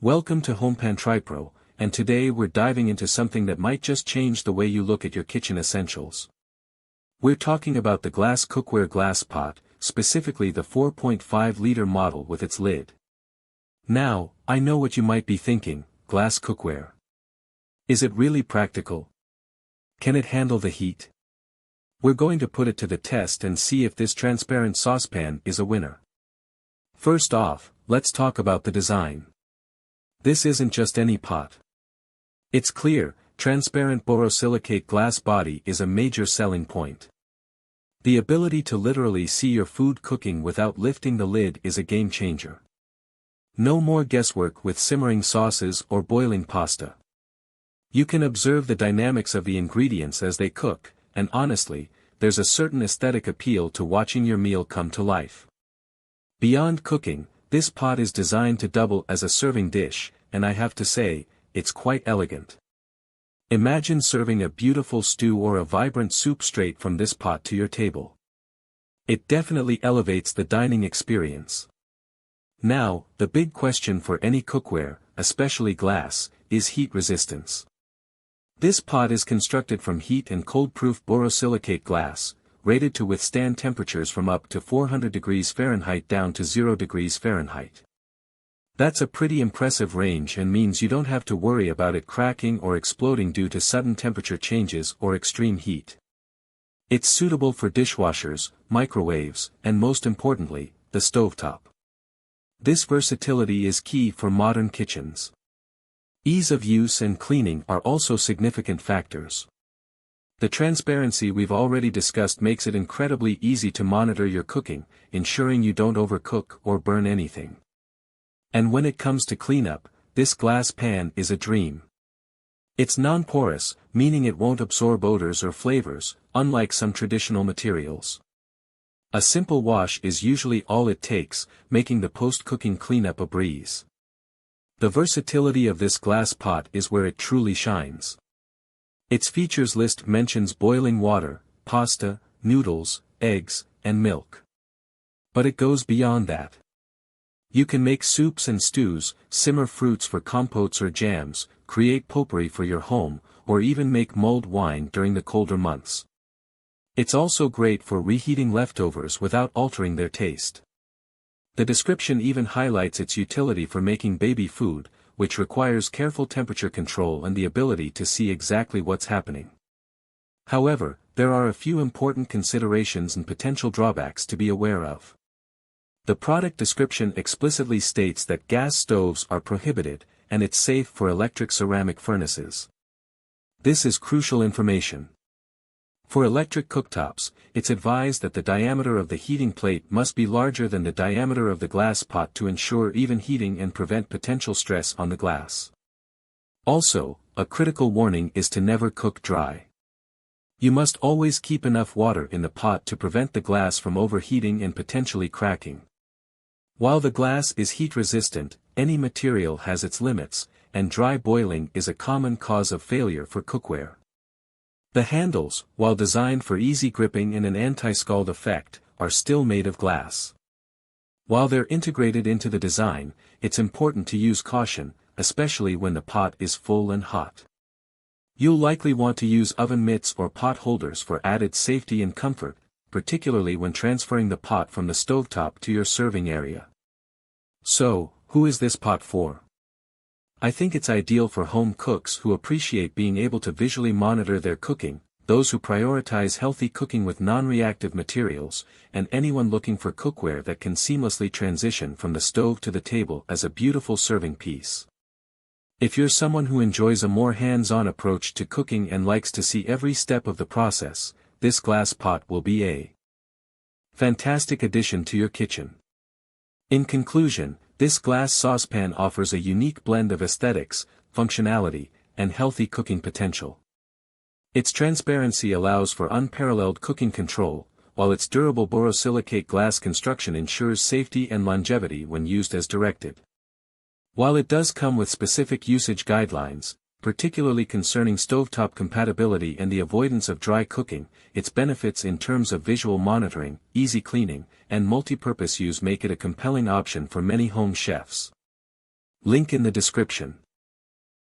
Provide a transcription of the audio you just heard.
Welcome to HomePan TriPro, and today we're diving into something that might just change the way you look at your kitchen essentials. We're talking about the glass cookware glass pot, specifically the 4.5-liter model with its lid. Now, I know what you might be thinking: glass cookware. Is it really practical? Can it handle the heat? We're going to put it to the test and see if this transparent saucepan is a winner. First off, let's talk about the design. This isn't just any pot. Its clear, transparent borosilicate glass body is a major selling point. The ability to literally see your food cooking without lifting the lid is a game changer. No more guesswork with simmering sauces or boiling pasta. You can observe the dynamics of the ingredients as they cook, and honestly, there's a certain aesthetic appeal to watching your meal come to life. Beyond cooking, this pot is designed to double as a serving dish, and I have to say, it's quite elegant. Imagine serving a beautiful stew or a vibrant soup straight from this pot to your table. It definitely elevates the dining experience. Now, the big question for any cookware, especially glass, is heat resistance. This pot is constructed from heat and cold-proof borosilicate glass, rated to withstand temperatures from up to 400 degrees Fahrenheit down to 0 degrees Fahrenheit. That's a pretty impressive range and means you don't have to worry about it cracking or exploding due to sudden temperature changes or extreme heat. It's suitable for dishwashers, microwaves, and most importantly, the stovetop. This versatility is key for modern kitchens. Ease of use and cleaning are also significant factors. The transparency we've already discussed makes it incredibly easy to monitor your cooking, ensuring you don't overcook or burn anything. And when it comes to cleanup, this glass pan is a dream. It's non-porous, meaning it won't absorb odors or flavors, unlike some traditional materials. A simple wash is usually all it takes, making the post-cooking cleanup a breeze. The versatility of this glass pot is where it truly shines. Its features list mentions boiling water, pasta, noodles, eggs, and milk. But it goes beyond that. You can make soups and stews, simmer fruits for compotes or jams, create potpourri for your home, or even make mulled wine during the colder months. It's also great for reheating leftovers without altering their taste. The description even highlights its utility for making baby food, which requires careful temperature control and the ability to see exactly what's happening. However, there are a few important considerations and potential drawbacks to be aware of. The product description explicitly states that gas stoves are prohibited, and it's safe for electric ceramic furnaces. This is crucial information. For electric cooktops, it's advised that the diameter of the heating plate must be larger than the diameter of the glass pot to ensure even heating and prevent potential stress on the glass. Also, a critical warning is to never cook dry. You must always keep enough water in the pot to prevent the glass from overheating and potentially cracking. While the glass is heat resistant, any material has its limits, and dry boiling is a common cause of failure for cookware. The handles, while designed for easy gripping and an anti-scald effect, are still made of glass. While they're integrated into the design, it's important to use caution, especially when the pot is full and hot. You'll likely want to use oven mitts or pot holders for added safety and comfort, particularly when transferring the pot from the stovetop to your serving area. So, who is this pot for? I think it's ideal for home cooks who appreciate being able to visually monitor their cooking, those who prioritize healthy cooking with non-reactive materials, and anyone looking for cookware that can seamlessly transition from the stove to the table as a beautiful serving piece. If you're someone who enjoys a more hands-on approach to cooking and likes to see every step of the process, this glass pot will be a fantastic addition to your kitchen. In conclusion, this glass saucepan offers a unique blend of aesthetics, functionality, and healthy cooking potential. Its transparency allows for unparalleled cooking control, while its durable borosilicate glass construction ensures safety and longevity when used as directed. While it does come with specific usage guidelines, particularly concerning stovetop compatibility and the avoidance of dry cooking, its benefits in terms of visual monitoring, easy cleaning, and multi-purpose use make it a compelling option for many home chefs. Link in the description.